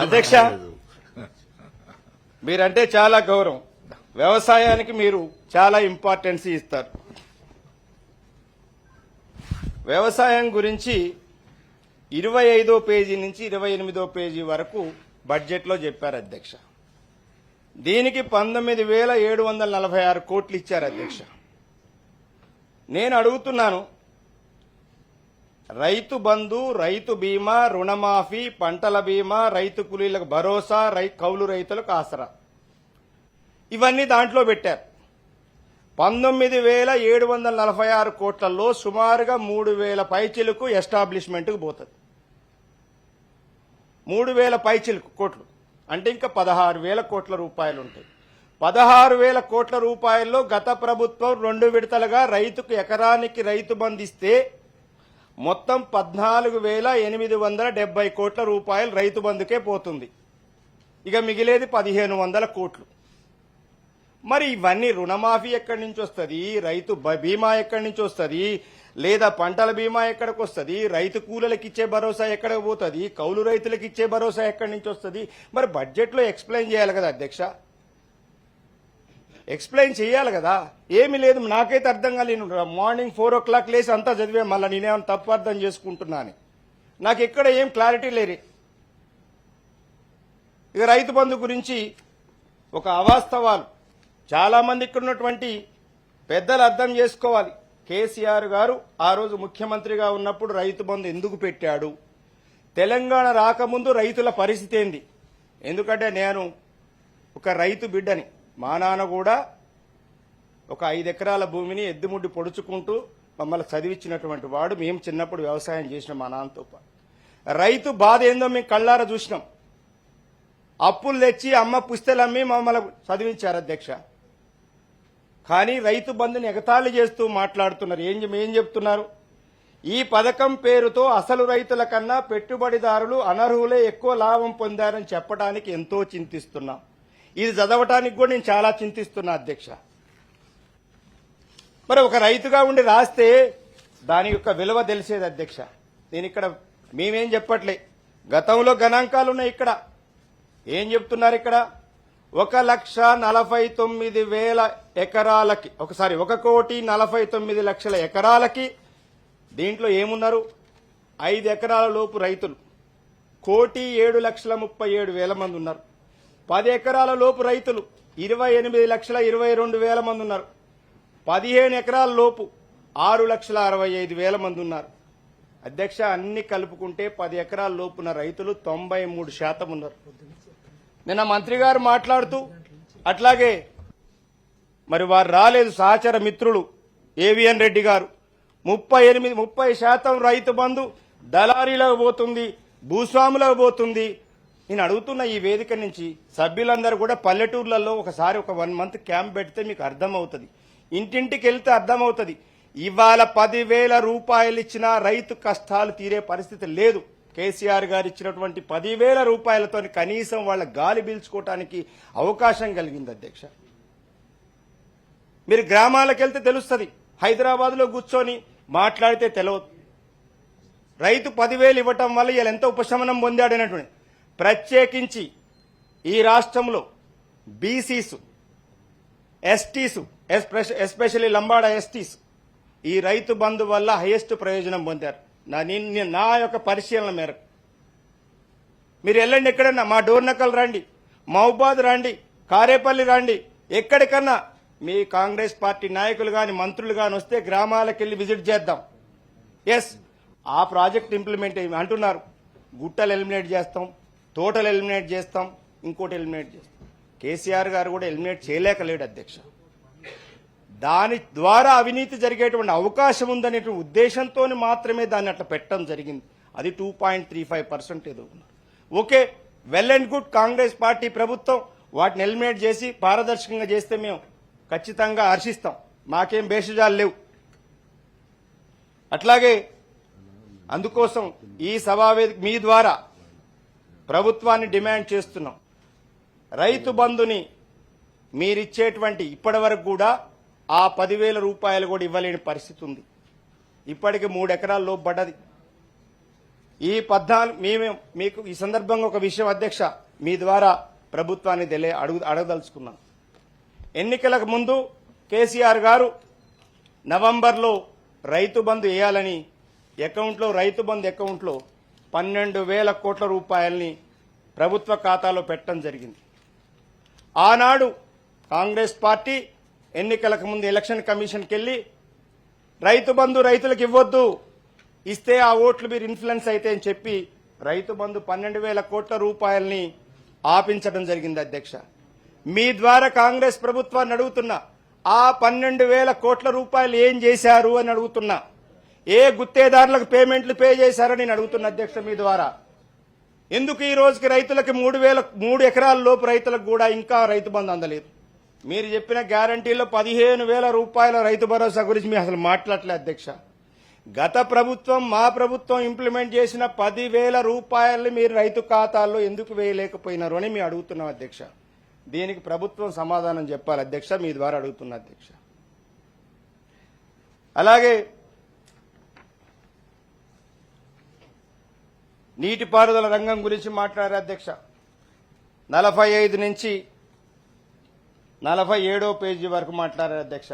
అధ్యక్ష, మీరంటే చాలా గౌరవం. వ్యవసాయానికి మీరు చాలా ఇంపార్టెన్స్ ఇస్తారు. వ్యవసాయం గురించి 25వ పేజీ నుంచి 28వ పేజీ వరకు బడ్జెట్లో చెప్పారు అధ్యక్ష. దీనికి 19,746 కోట్లు ఇచ్చారు అధ్యక్ష. నేను అడుగుతున్నాను, రైతు బంధు, రైతు బీమా, రుణమాఫీ, పంటల బీమా, రైతు కూలీలకు భరోసా, కౌలు రైతులకు ఆసరా, ఇవన్నీ దాంట్లో పెట్టారు. 19,746 కోట్లలో సుమారుగా 3,000 పైచిలకు ఎస్టాబ్లిష్మెంట్కు పోతుంది. 3,000 పైచిలకు కోట్లు అంటే ఇంకా 16,000 కోట్ల రూపాయలు ఉంటాయి. 16,000 కోట్ల రూపాయల్లో గత ప్రభుత్వం 2 విడతలుగా రైతుకు ఎకరానికి రైతు బంధు ఇస్తే మొత్తం 14,870 కోట్ల రూపాయలు రైతు బంధుకే పోతుంది. ఇక మిగిలేది 1,500 కోట్లు. మరి ఇవన్నీ రుణమాఫీ ఎక్కడి నుంచి వస్తుంది, రైతు బీమా ఎక్కడి నుంచి వస్తుంది, లేదా పంటల బీమా ఎక్కడికి వస్తుంది, రైతు కూలీలకు ఇచ్చే భరోసా ఎక్కడికి పోతుంది, కౌలు రైతులకు ఇచ్చే భరోసా ఎక్కడి నుంచి వస్తుంది? మరి బడ్జెట్లో ఎక్స్ప్లెయిన్ చేయాలి కదా అధ్యక్ష, ఎక్స్ప్లెయిన్ చేయాలి కదా. ఏమీ లేదు, నాకైతే అర్థం కాలేదు. మార్నింగ్ 4 o'clock లేసి అంతా చదివే, మళ్ళీ నేనేమైనా తప్పు అర్థం చేసుకుంటున్నాను. నాకు ఎక్కడ ఏం క్లారిటీ లేరు. ఇక రైతు బంధు గురించి ఒక అవాస్తవాలు చాలా మంది ఇక్కడ ఉన్నటువంటి పెద్దలు అర్థం చేసుకోవాలి. కేసీఆర్ గారు ఆ రోజు ముఖ్యమంత్రిగా ఉన్నప్పుడు రైతు బంధు ఎందుకు పెట్టాడు, తెలంగాణ రాకముందు రైతుల పరిస్థితి ఏంది? ఎందుకంటే నేను ఒక రైతు బిడ్డని, మా నాన్న కూడా ఒక 5 ఎకరాల భూమిని ఎద్దుముడ్డి పొడుచుకుంటూ మమ్మల్ని చదివించినటువంటి వాడు. మేము చిన్నప్పుడు వ్యవసాయం చేసినాం మా నాన్నతో పాటు. రైతు బాధ ఏందో మేము కళ్ళారా చూసినాం. అప్పులు తెచ్చి అమ్మ పుస్తెలమ్మి మమ్మల్ని చదివించారు అధ్యక్ష. కానీ రైతు బంధుని ఎగతాళి చేస్తూ మాట్లాడుతున్నారు. ఏం చెప్తున్నారు? ఈ పథకం పేరుతో అసలు రైతుల కన్నా పెట్టుబడిదారులు అనర్హులే ఎక్కువ లాభం పొందారని చెప్పడానికి ఎంతో చింతిస్తున్నాం. ఇది చదవటానికి కూడా నేను చాలా చింతిస్తున్నా అధ్యక్ష. మరి ఒక రైతుగా ఉండి రాస్తే దాని యొక్క విలువ తెలిసేది అధ్యక్ష. నేను ఇక్కడ మేమేం చెప్పట్లే, గతంలో గణాంకాలు ఉన్నాయి. ఇక్కడ ఏం చెప్తున్నారు? ఇక్కడ 1,49,000 ఎకరాలకి, 1,49,00,000 ఎకరాలకి దీంట్లో ఏమున్నారు? 5 ఎకరాల లోపు రైతులు 1,07,37,000 మంది ఉన్నారు. 10 ఎకరాల లోపు రైతులు 28,22,000 మంది ఉన్నారు. 15 ఎకరాల లోపు 6,65,000 మంది ఉన్నారు. అధ్యక్ష, అన్ని కలుపుకుంటే 10 ఎకరాల లోపున రైతులు 93% ఉన్నారు. నిన్న మంత్రి గారు మాట్లాడుతూ, అట్లాగే మరి వారు రాలేదు సహచర మిత్రులు ఏవిఎన్ రెడ్డి గారు, 30% రైతు బంధు దళారీలకు పోతుంది, భూస్వాములకు పోతుంది. నేను అడుగుతున్న ఈ వేదిక నుంచి సభ్యులందరూ కూడా పల్లెటూర్లలో ఒకసారి ఒక 1 month క్యాంప్ పెడితే మీకు అర్థమవుతుంది, ఇంటింటికి వెళ్తే అర్థమవుతుంది. ఇవాళ 10,000 రూపాయలు ఇచ్చినా రైతు కష్టాలు తీరే పరిస్థితి లేదు. కేసీఆర్ గారు ఇచ్చినటువంటి 10,000 రూపాయలతో కనీసం వాళ్ళ గాలి పీల్చుకోవటానికి అవకాశం కలిగింది అధ్యక్ష. మీరు గ్రామాలకు వెళ్తే తెలుస్తుంది, హైదరాబాద్లో కూర్చొని మాట్లాడితే తెలియదు. రైతు 10,000 ఇవ్వటం వల్ల ఇలా ఎంత ఉపశమనం పొందాడనేటువంటి, ప్రత్యేకించి ఈ రాష్ట్రంలో బీసీసు, ఎస్టీసు, ఎస్పెషల్లీ లంబాడ ఎస్టీస్ ఈ రైతు బంధు వల్ల హైయెస్ట్ ప్రయోజనం పొందారు. నా యొక్క పరిశీలన మేరకు మీరు వెళ్ళండి, ఎక్కడన్నా మా డోర్నకల్ రండి, మహబూబాద్ రండి, కారేపల్లి రండి, ఎక్కడికన్నా మీ కాంగ్రెస్ పార్టీ నాయకులు కానీ మంత్రులు కానీ వస్తే గ్రామాలకు వెళ్ళి విజిట్ చేద్దాం. ఎస్, ఆ ప్రాజెక్ట్ ఇంప్లిమెంట్ అంటున్నారు. గుట్టలు ఎలిమినేట్ చేస్తాం, తోటలు ఎలిమినేట్ చేస్తాం, ఇంకోటి ఎలిమినేట్ చేస్తాం. కేసీఆర్ గారు కూడా ఎలిమినేట్ చేయలేకలేడు అధ్యక్ష. దాని ద్వారా అవినీతి జరిగేటువంటి అవకాశం ఉందనే ఉద్దేశంతో మాత్రమే దాన్ని అట్లా పెట్టడం జరిగింది. అది 2.35% ఏదో ఉన్నారు. Okay, well and good. Congress party ప్రభుత్వం వాటిని ఎలిమినేట్ చేసి పారదర్శకంగా చేస్తే మేము ఖచ్చితంగా హర్షిస్తాం, మాకేం భేషజాలు లేవు. అట్లాగే అందుకోసం ఈ సభావేదిక మీ ద్వారా ప్రభుత్వాన్ని డిమాండ్ చేస్తున్నాం, రైతు బంధుని మీరిచ్చేటువంటి ఇప్పటి వరకు కూడా ఆ 10,000 రూపాయలు కూడా ఇవ్వలేని పరిస్థితి ఉంది. ఇప్పటికి 3 ఎకరాల లోపు పడ్డది. ఈ 14 మీకు ఈ సందర్భంగా ఒక విషయం అధ్యక్ష మీ ద్వారా ప్రభుత్వాన్ని అడగదలుచుకున్నాం. ఎన్నికలకు ముందు కేసీఆర్ గారు నవంబర్లో రైతు బంధు వేయాలని రైతు బంధు అకౌంట్లో 12,000 కోట్ల రూపాయలని ప్రభుత్వ ఖాతాలో పెట్టడం జరిగింది. ఆనాడు కాంగ్రెస్ పార్టీ ఎన్నికలకు ముందు ఎలక్షన్ కమిషన్కి వెళ్లి రైతు బంధు రైతులకు ఇవ్వొద్దు, ఇస్తే ఆ ఓట్లు మీరు ఇన్ఫ్లుయెన్స్ అయితే అని చెప్పి రైతు బంధు 12,000 కోట్ల రూపాయలని ఆపించడం జరిగింది అధ్యక్ష. మీ ద్వారా కాంగ్రెస్ ప్రభుత్వాన్ని అడుగుతున్నా, ఆ 12,000 కోట్ల రూపాయలు ఏం చేశారు అని అడుగుతున్నా. ఏ గుత్తేదారులకు పేమెంట్లు పే చేశారని నేను అడుగుతున్నా అధ్యక్ష మీ ద్వారా. ఎందుకు ఈ రోజుకి రైతులకి 3 ఎకరాల లోపు రైతులకు కూడా ఇంకా రైతు బంధు అందలేదు? మీరు చెప్పిన గ్యారంటీలో 15,000 రూపాయల రైతు భరోసా గురించి మీరు అసలు మాట్లాడలే అధ్యక్ష. గత ప్రభుత్వం మా ప్రభుత్వం ఇంప్లిమెంట్ చేసిన 10,000 రూపాయలు మీరు రైతు ఖాతాల్లో ఎందుకు వేయలేకపోయినారు అని మేము అడుగుతున్నాం అధ్యక్ష. దీనికి ప్రభుత్వం సమాధానం చెప్పాలి అధ్యక్ష, మీ ద్వారా అడుగుతున్నా అధ్యక్ష. అలాగే నీటిపారుదల రంగం గురించి మాట్లాడారు అధ్యక్ష. 45 నుంచి 47వ పేజీ వరకు మాట్లాడారు అధ్యక్ష.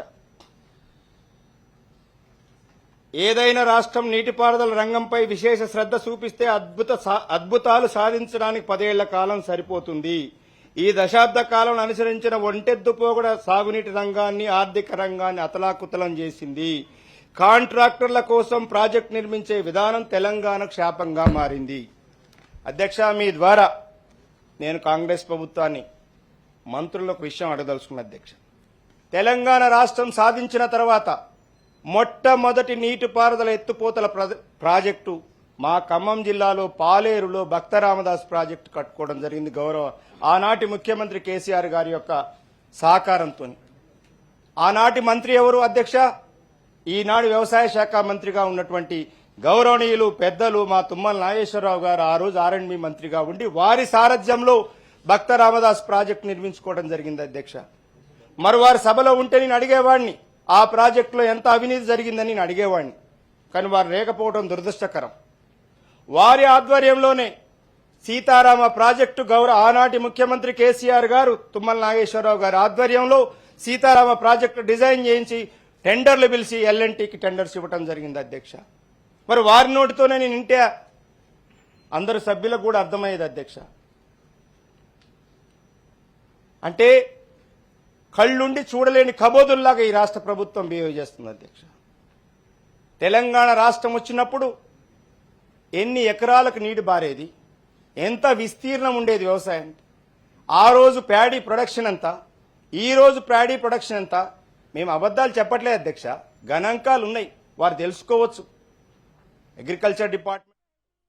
ఏదైనా రాష్ట్రం నీటిపారుదల రంగంపై విశేష శ్రద్ధ చూపిస్తే అద్భుతాలు సాధించడానికి 10 ఏళ్ల కాలం సరిపోతుంది. ఈ దశాబ్ద కాలంలో అనుసరించిన ఒంటెద్దుపోగడ సాగునీటి రంగాన్ని, ఆర్థిక రంగాన్ని అతలాకుతలం చేసింది. కాంట్రాక్టర్ల కోసం ప్రాజెక్టు నిర్మించే విధానం తెలంగాణకు శాపంగా మారింది. అధ్యక్ష మీ ద్వారా నేను కాంగ్రెస్ ప్రభుత్వాన్ని మంత్రులకు విషయం అడగదలుచుకున్న అధ్యక్ష. తెలంగాణ రాష్ట్రం సాధించిన తర్వాత మొట్టమొదటి నీటిపారుదల ఎత్తుపోతల ప్రాజెక్టు మా ఖమ్మం జిల్లాలో పాలేరులో భక్త రామదాస్ ప్రాజెక్టు కట్టుకోవడం జరిగింది. ఆనాటి ముఖ్యమంత్రి కేసీఆర్ గారి యొక్క సహకారంతో. ఆనాటి మంత్రి ఎవరు అధ్యక్ష? ఈనాడు వ్యవసాయ శాఖ మంత్రిగా ఉన్నటువంటి గౌరవనీయులు పెద్దలు మా తుమ్మల నాగేశ్వరరావు గారు ఆ రోజు R&B మంత్రిగా ఉండి వారి సారథ్యంలో భక్త రామదాస్ ప్రాజెక్టు నిర్మించుకోవడం జరిగింది అధ్యక్ష. మరి వారి సభలో ఉంటే నేను అడిగేవాడిని, ఆ ప్రాజెక్టులో ఎంత అవినీతి జరిగిందని నేను అడిగేవాడిని. కానీ వారు లేకపోవడం దురదృష్టకరం. వారి ఆధ్వర్యంలోనే సీతారామ ప్రాజెక్టు ఆనాటి ముఖ్యమంత్రి కేసీఆర్ గారు తుమ్మల నాగేశ్వరరావు గారి ఆధ్వర్యంలో సీతారామ ప్రాజెక్టు డిజైన్ చేయించి టెండర్లు పిలిచి L&Tకి టెండర్స్ ఇవ్వడం జరిగింది అధ్యక్ష. మరి వారి నోటితోనే నేను ఇంటే అందరు సభ్యులకు కూడా అర్థమయ్యేది అధ్యక్ష. అంటే కళ్ళుండి చూడలేని కబోదుల్లాగా ఈ రాష్ట్ర ప్రభుత్వం బిహేవ్ చేస్తుంది అధ్యక్ష. తెలంగాణ రాష్ట్రం వచ్చినప్పుడు ఎన్ని ఎకరాలకు నీటి బారేది, ఎంత విస్తీర్ణం ఉండేది వ్యవసాయం, ఆ రోజు ప్యాడీ ప్రొడక్షన్ ఎంత, ఈ రోజు ప్యాడీ ప్రొడక్షన్ ఎంత? మేము అబద్దాలు చెప్పట్లేదు అధ్యక్ష, గణాంకాలు ఉన్నాయి, వారు తెలుసుకోవచ్చు. Agriculture department